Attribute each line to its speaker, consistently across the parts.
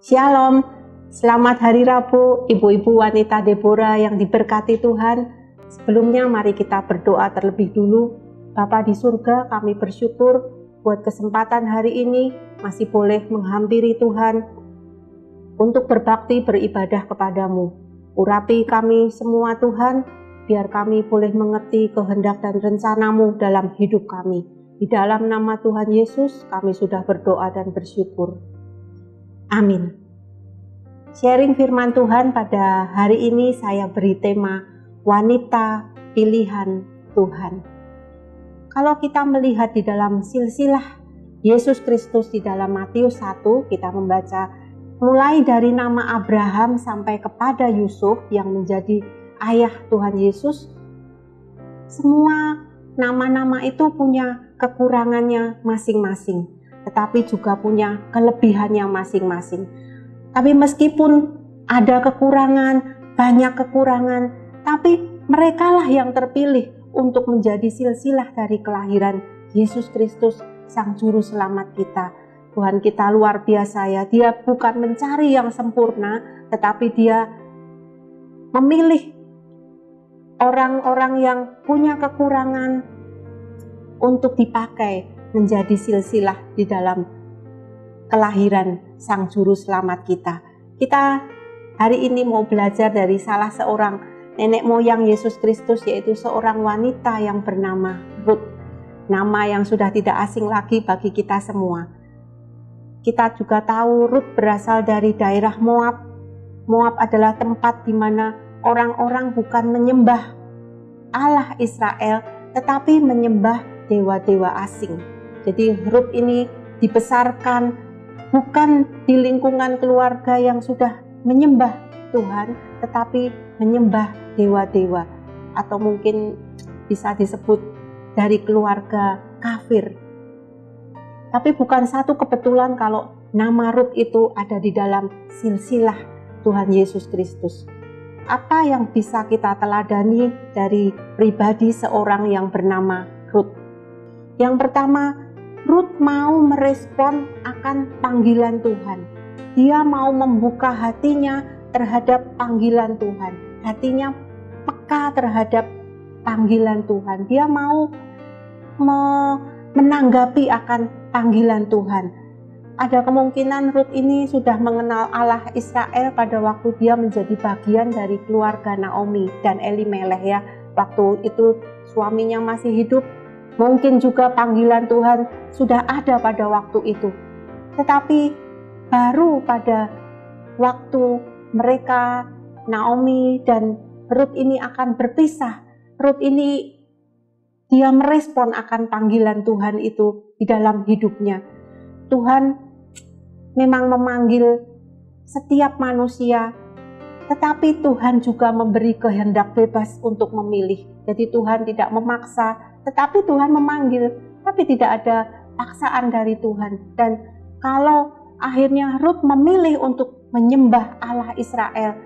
Speaker 1: Shalom, selamat hari Rabu, ibu-ibu wanita Deborah yang diberkati Tuhan. Sebelumnya mari kita berdoa terlebih dulu. Bapa di surga, kami bersyukur buat kesempatan hari ini masih boleh menghampiri Tuhan untuk berbakti beribadah kepadamu. Urapi kami semua Tuhan, biar kami boleh mengerti kehendak dan rencanamu dalam hidup kami. Di dalam nama Tuhan Yesus kami sudah berdoa dan bersyukur. Amin. Sharing firman Tuhan pada hari ini saya beri tema wanita pilihan Tuhan. Kalau kita melihat di dalam silsilah Yesus Kristus di dalam Matius 1, kita membaca mulai dari nama Abraham sampai kepada Yusuf yang menjadi ayah Tuhan Yesus. Semua nama-nama itu punya kekurangannya masing-masing, tetapi juga punya kelebihannya masing-masing. Tapi meskipun ada kekurangan, banyak kekurangan, tapi merekalah yang terpilih untuk menjadi silsilah dari kelahiran Yesus Kristus, Sang Juru Selamat kita. Tuhan kita luar biasa ya, Dia bukan mencari yang sempurna, tetapi Dia memilih orang-orang yang punya kekurangan untuk dipakai menjadi silsilah di dalam kelahiran Sang Juru Selamat kita. Kita hari ini mau belajar dari salah seorang nenek moyang Yesus Kristus, yaitu seorang wanita yang bernama Ruth. Nama yang sudah tidak asing lagi bagi kita semua. Kita juga tahu Ruth berasal dari daerah Moab. Moab adalah tempat di mana orang-orang bukan menyembah Allah Israel, tetapi menyembah dewa-dewa asing. Jadi Ruth ini dibesarkan bukan di lingkungan keluarga yang sudah menyembah Tuhan, tetapi menyembah dewa-dewa, atau mungkin bisa disebut dari keluarga kafir. Tapi bukan satu kebetulan kalau nama Ruth itu ada di dalam silsilah Tuhan Yesus Kristus. Apa yang bisa kita teladani dari pribadi seorang yang bernama Ruth? Yang pertama, Ruth mau merespon akan panggilan Tuhan. Dia mau membuka hatinya terhadap panggilan Tuhan. Hatinya peka terhadap panggilan Tuhan. Dia mau menanggapi akan panggilan Tuhan. Ada kemungkinan Ruth ini sudah mengenal Allah Israel pada waktu dia menjadi bagian dari keluarga Naomi dan Elimelech ya. Waktu itu suaminya masih hidup. Mungkin juga panggilan Tuhan sudah ada pada waktu itu. Tetapi baru pada waktu mereka, Naomi dan Ruth ini akan berpisah, Ruth ini dia merespon akan panggilan Tuhan itu di dalam hidupnya. Tuhan memang memanggil setiap manusia, tetapi Tuhan juga memberi kehendak bebas untuk memilih. Jadi Tuhan tidak memaksa, tetapi Tuhan memanggil, tapi tidak ada paksaan dari Tuhan. Dan kalau akhirnya Ruth memilih untuk menyembah Allah Israel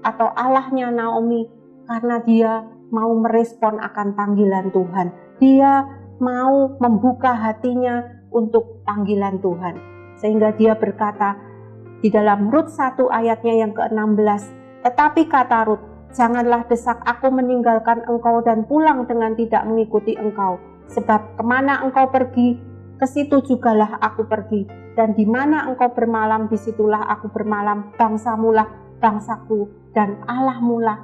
Speaker 1: atau Allahnya Naomi, karena dia mau merespon akan panggilan Tuhan. Dia mau membuka hatinya untuk panggilan Tuhan. Sehingga dia berkata di dalam Rut 1 ayatnya yang ke-16, tetapi kata Rut, janganlah desak aku meninggalkan engkau dan pulang dengan tidak mengikuti engkau. Sebab kemana engkau pergi, ke situ jugalah aku pergi. Dan di mana engkau bermalam, disitulah aku bermalam. Bangsamulah bangsaku dan Allahmulah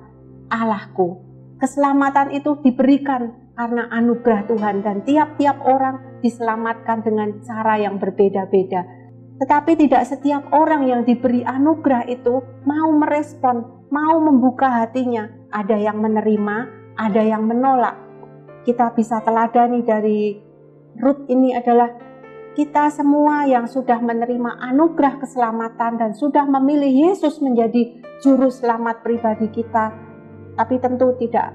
Speaker 1: Allahku. Keselamatan itu diberikan karena anugerah Tuhan. Dan tiap-tiap orang diselamatkan dengan cara yang berbeda-beda. Tetapi tidak setiap orang yang diberi anugerah itu mau merespon, mau membuka hatinya. Ada yang menerima, ada yang menolak. Kita bisa teladani dari Ruth ini adalah kita semua yang sudah menerima anugerah keselamatan dan sudah memilih Yesus menjadi juru selamat pribadi kita. Tapi tentu tidak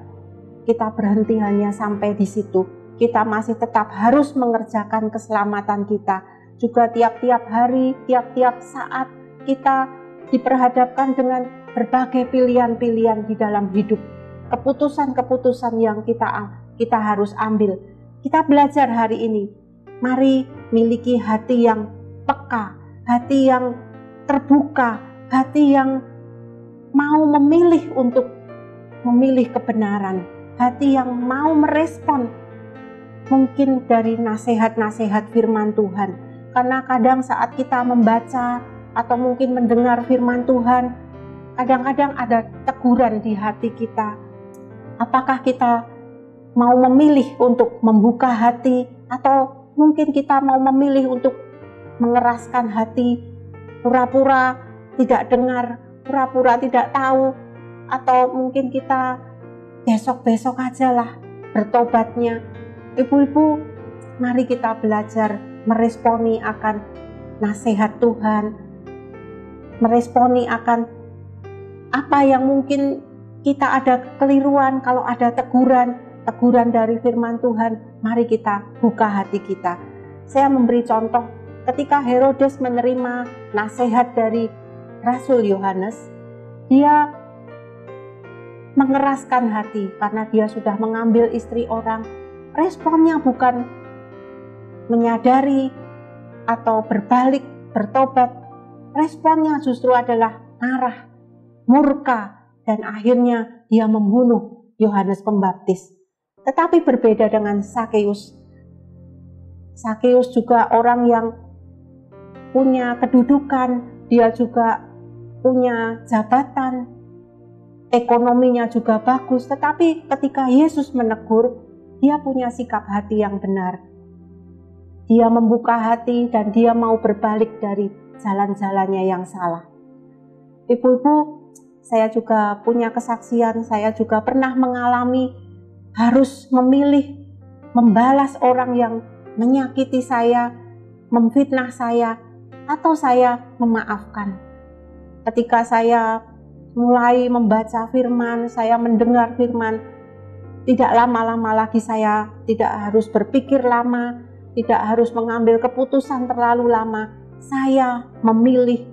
Speaker 1: kita berhenti hanya sampai di situ. Kita masih tetap harus mengerjakan keselamatan kita. Juga tiap-tiap hari, tiap-tiap saat kita diperhadapkan dengan berbagai pilihan-pilihan di dalam hidup. Keputusan-keputusan yang kita harus ambil. Kita belajar hari ini. Mari miliki hati yang peka, hati yang terbuka, hati yang mau memilih untuk memilih kebenaran, hati yang mau merespon mungkin dari nasihat-nasihat firman Tuhan. Karena kadang saat kita membaca atau mungkin mendengar firman Tuhan, kadang-kadang ada teguran di hati kita. Apakah kita mau memilih untuk membuka hati, atau mungkin kita mau memilih untuk mengeraskan hati, pura-pura tidak dengar, pura-pura tidak tahu, atau mungkin kita besok-besok aja lah bertobatnya. Ibu-ibu, mari kita belajar meresponi akan nasihat Tuhan, meresponi akan apa yang mungkin kita ada kekeliruan. Kalau ada teguran dari firman Tuhan, mari kita buka hati kita. Saya memberi contoh ketika Herodes menerima nasihat dari Rasul Yohanes, dia mengeraskan hati karena dia sudah mengambil istri orang. Responnya bukan menyadari atau berbalik, bertobat. Responnya justru adalah marah, murka, dan akhirnya dia membunuh Yohanes Pembaptis. Tetapi berbeda dengan Sakeus. Sakeus juga orang yang punya kedudukan, dia juga punya jabatan, ekonominya juga bagus. Tetapi ketika Yesus menegur, dia punya sikap hati yang benar. Dia membuka hati dan dia mau berbalik dari jalan-jalannya yang salah. Ibu-ibu, saya juga punya kesaksian, saya juga pernah mengalami harus memilih membalas orang yang menyakiti saya, memfitnah saya, atau saya memaafkan. Ketika saya mulai membaca firman, saya mendengar firman, tidak lama-lama lagi saya tidak harus berpikir lama, tidak harus mengambil keputusan terlalu lama. Saya memilih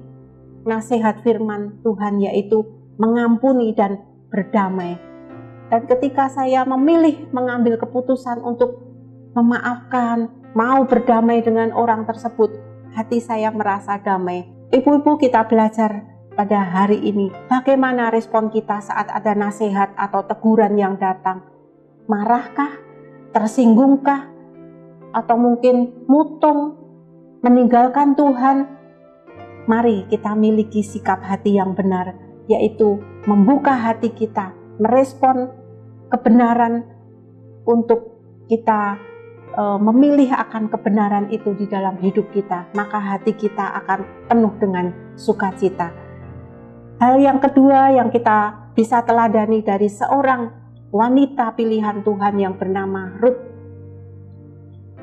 Speaker 1: nasihat firman Tuhan, yaitu mengampuni dan berdamai. Dan ketika saya memilih mengambil keputusan untuk memaafkan, mau berdamai dengan orang tersebut, hati saya merasa damai. Ibu-ibu, kita belajar pada hari ini bagaimana respon kita saat ada nasihat atau teguran yang datang. Marahkah? Tersinggungkah? Atau mungkin mutung, meninggalkan Tuhan? Mari kita miliki sikap hati yang benar, yaitu membuka hati kita, merespon kebenaran untuk kita memilih akan kebenaran itu di dalam hidup kita. Maka hati kita akan penuh dengan sukacita. Hal yang kedua yang kita bisa teladani dari seorang wanita pilihan Tuhan yang bernama Rut.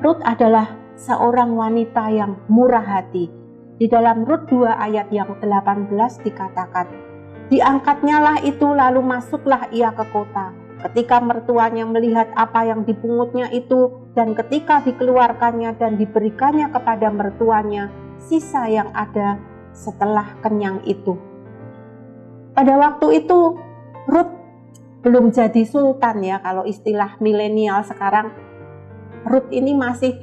Speaker 1: Rut adalah seorang wanita yang murah hati. Di dalam Rut 2 ayat yang 18 dikatakan, diangkatnya lah itu lalu masuklah ia ke kota. Ketika mertuanya melihat apa yang dipungutnya itu, dan ketika dikeluarkannya dan diberikannya kepada mertuanya sisa yang ada setelah kenyang itu. Pada waktu itu Rut belum jadi sultan ya, kalau istilah milenial sekarang. Rut ini masih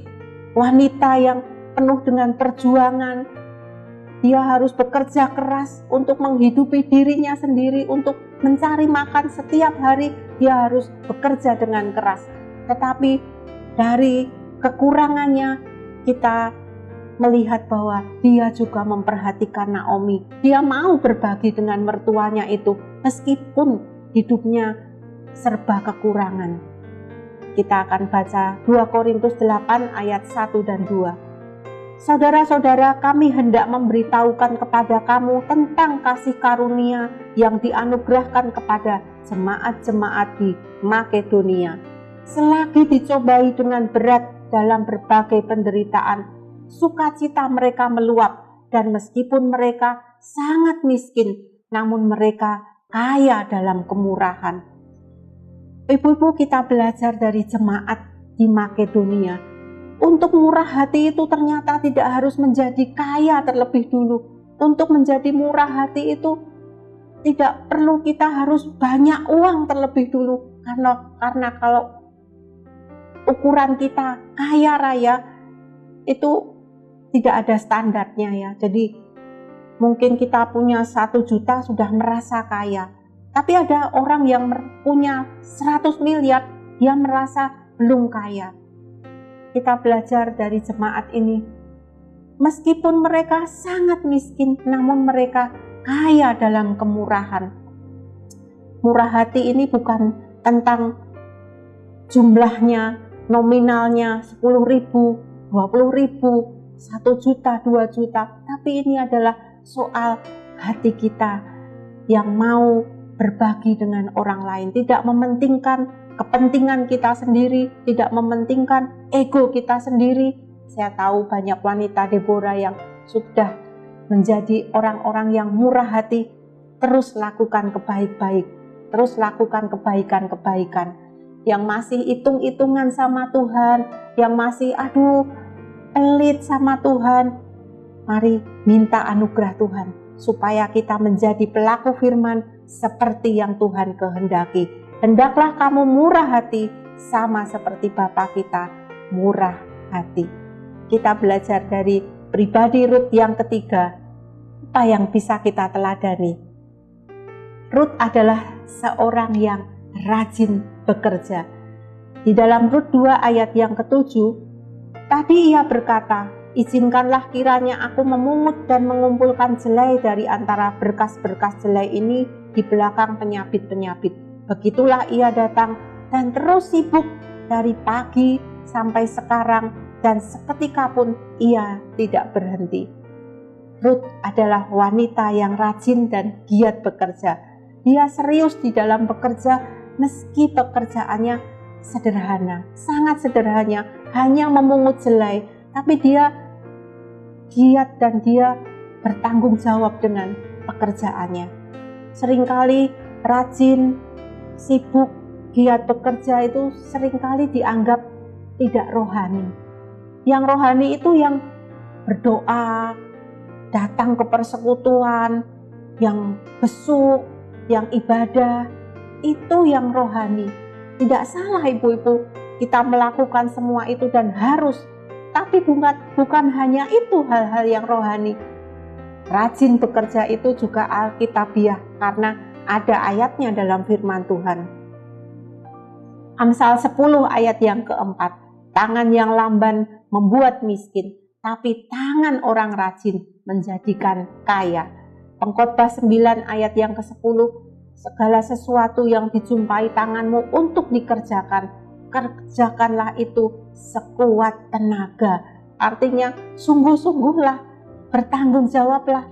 Speaker 1: wanita yang penuh dengan perjuangan. Dia harus bekerja keras untuk menghidupi dirinya sendiri, untuk mencari makan setiap hari. Dia harus bekerja dengan keras. Tetapi dari kekurangannya kita melihat bahwa dia juga memperhatikan Naomi. Dia mau berbagi dengan mertuanya itu meskipun hidupnya serba kekurangan. Kita akan baca 2 Korintus 8 ayat 1 dan 2. Saudara-saudara, kami hendak memberitahukan kepada kamu tentang kasih karunia yang dianugerahkan kepada jemaat-jemaat di Makedonia. Selagi dicobai dengan berat dalam berbagai penderitaan, sukacita mereka meluap, dan meskipun mereka sangat miskin, namun mereka kaya dalam kemurahan. Ibu-ibu, kita belajar dari jemaat di Makedonia. Untuk murah hati itu ternyata tidak harus menjadi kaya terlebih dulu. Untuk menjadi murah hati itu tidak perlu kita harus banyak uang terlebih dulu. Karena kalau ukuran kita kaya raya itu tidak ada standarnya ya. Jadi Mungkin kita punya 1 juta sudah merasa kaya. Tapi ada orang yang punya 100 miliar, dia merasa belum kaya. Kita belajar dari jemaat ini. Meskipun mereka sangat miskin, namun mereka kaya dalam kemurahan. Murah hati ini bukan tentang jumlahnya, nominalnya 10.000, 20.000, 1 juta, 2 juta. Tapi ini adalah soal hati kita yang mau berbagi dengan orang lain. Tidak mementingkan kepentingan kita sendiri, tidak mementingkan ego kita sendiri. Saya tahu banyak wanita Deborah yang sudah menjadi orang-orang yang murah hati. Terus lakukan kebaik-baik, terus lakukan kebaikan-kebaikan. Yang masih hitung-hitungan sama Tuhan, yang masih pelit sama Tuhan, mari minta anugerah Tuhan supaya kita menjadi pelaku firman seperti yang Tuhan kehendaki. Hendaklah kamu murah hati sama seperti Bapa kita murah hati. Kita belajar dari pribadi Rut yang ketiga, apa yang bisa kita teladani. Rut adalah seorang yang rajin bekerja. Di dalam Rut 2 ayat yang ke-7, tadi ia berkata, izinkanlah kiranya aku memungut dan mengumpulkan jelai dari antara berkas-berkas jelai ini di belakang penyabit-penyabit. Begitulah ia datang dan terus sibuk dari pagi sampai sekarang, dan seketika pun ia tidak berhenti. Rut adalah wanita yang rajin dan giat bekerja. Dia serius di dalam bekerja meski pekerjaannya sederhana, sangat sederhana, hanya memungut jelai, tapi dia giat dan dia bertanggung jawab dengan pekerjaannya. Seringkali rajin, sibuk, giat bekerja itu seringkali dianggap tidak rohani. Yang rohani itu yang berdoa, datang ke persekutuan, yang besuk, yang ibadah, itu yang rohani. Tidak salah ibu-ibu, kita melakukan semua itu dan harus. Tapi bukan hanya itu hal-hal yang rohani. Rajin bekerja itu juga alkitabiah karena ada ayatnya dalam firman Tuhan. Amsal 10 ayat yang keempat. Tangan yang lamban membuat miskin, tapi tangan orang rajin menjadikan kaya. Pengkhotbah 9 ayat yang ke-10. Segala sesuatu yang dijumpai tanganmu untuk dikerjakan, kerjakanlah itu sekuat tenaga. Artinya sungguh-sungguhlah, bertanggung jawablah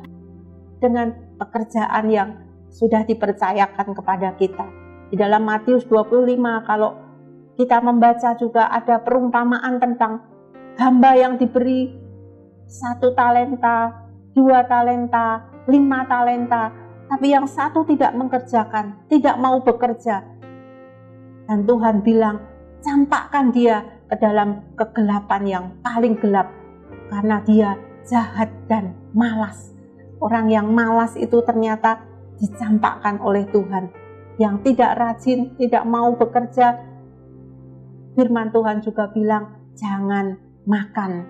Speaker 1: dengan pekerjaan yang sudah dipercayakan kepada kita. Di dalam Matius 25, kalau kita membaca juga ada perumpamaan tentang hamba yang diberi 1 talenta, 2 talenta, 5 talenta, tapi yang satu tidak mengerjakan, tidak mau bekerja. Dan Tuhan bilang, campakkan dia ke dalam kegelapan yang paling gelap, karena dia jahat dan malas. Orang yang malas itu ternyata dicampakkan oleh Tuhan. Yang tidak rajin, tidak mau bekerja, firman Tuhan juga bilang, jangan makan.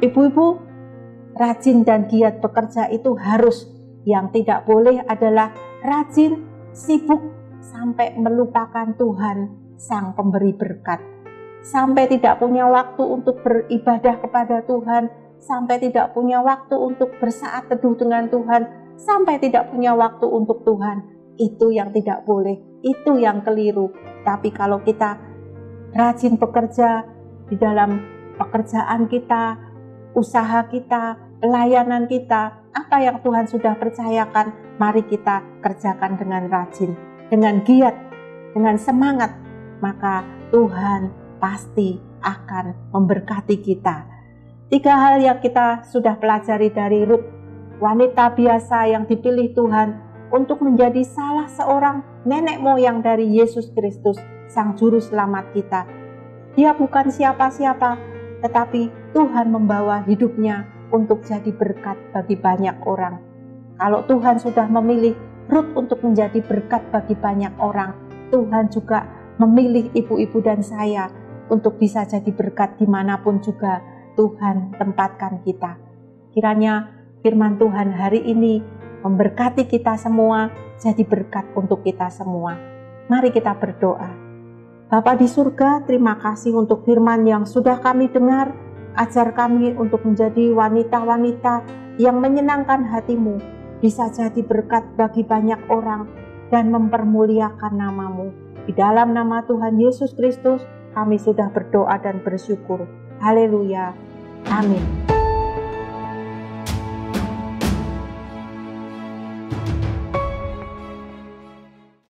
Speaker 1: Ibu-ibu, rajin dan giat bekerja itu harus. Yang tidak boleh adalah rajin, sibuk, sampai melupakan Tuhan, Sang Pemberi berkat. Sampai tidak punya waktu untuk beribadah kepada Tuhan, sampai tidak punya waktu untuk bersaat teduh dengan Tuhan, sampai tidak punya waktu untuk Tuhan. Itu yang tidak boleh, itu yang keliru. Tapi kalau kita rajin bekerja di dalam pekerjaan kita, usaha kita, pelayanan kita, apa yang Tuhan sudah percayakan, mari kita kerjakan dengan rajin, dengan giat, dengan semangat, maka Tuhan pasti akan memberkati kita. 3 hal yang kita sudah pelajari dari Rut, wanita biasa yang dipilih Tuhan untuk menjadi salah seorang nenek moyang dari Yesus Kristus, Sang Juru Selamat kita. Dia bukan siapa-siapa, tetapi Tuhan membawa hidupnya untuk jadi berkat bagi banyak orang. Kalau Tuhan sudah memilih Rut untuk menjadi berkat bagi banyak orang, Tuhan juga memilih ibu-ibu dan saya untuk bisa jadi berkat dimanapun juga Tuhan tempatkan kita. Kiranya firman Tuhan hari ini memberkati kita semua, jadi berkat untuk kita semua. Mari kita berdoa. Bapa di surga, terima kasih untuk firman yang sudah kami dengar. Ajar kami untuk menjadi wanita-wanita yang menyenangkan hatimu, bisa jadi berkat bagi banyak orang dan mempermuliakan namamu. Di dalam nama Tuhan Yesus Kristus, kami sudah berdoa dan bersyukur. Haleluya. Amin.